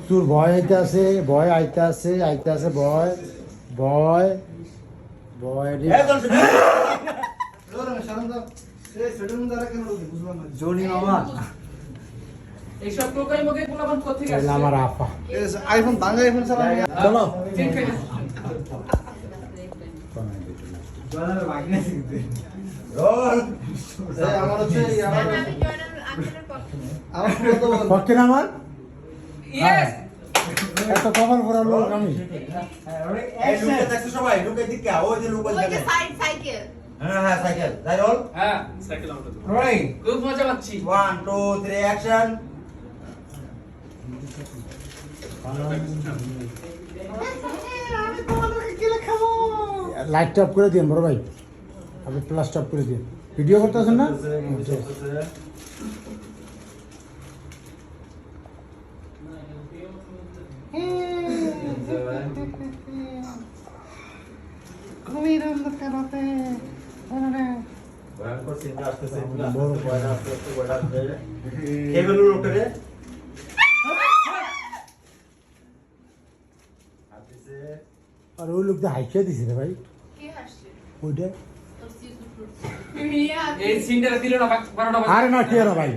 তোর ভয় আইতে আছে, ভয় আইতে আছে, ভয় ভয় ভয় জনি মামা এইসব টোকাই মোকাই পোলাপান কোত্থেকে আসছে? আমার আপা আইফোন ভাঙা আইফোন চালানো চলো ঠিক আছে। আমার হচ্ছে আমার আমি জয়নাল আঙ্কেলের পক্ষে। আমার কত বল পক্ষে না আমার ইয়েস এত কবর পড়া লোক আমি এই লুকে দেখছো সবাই লুকে দিকে ওই যে লুকে ওই যে দেখে সাইকেল। হ্যাঁ হ্যাঁ সাইকেল যাই বল হ্যাঁ সাইকেল আমাদের খুব মজা পাচ্ছি 1 2 3 অ্যাকশন লাইট অফ করে দিন বড় ভাই, আপনি প্লাস অফ করে দিন। ভিডিও করতেছেন না? ভয়ঙ্কর সিন আসতেছে বড় আসতে বড় আসতে কে গেল লোকটা রে আসছে আর ওই লোকটা হাইকে দিছে রে ভাই, কে আসছে? ওইটা তোর সিসু ফুটছে। মিয়া এই সিনটা দিল না 12টা বাজে। আরে না কি না ভাই,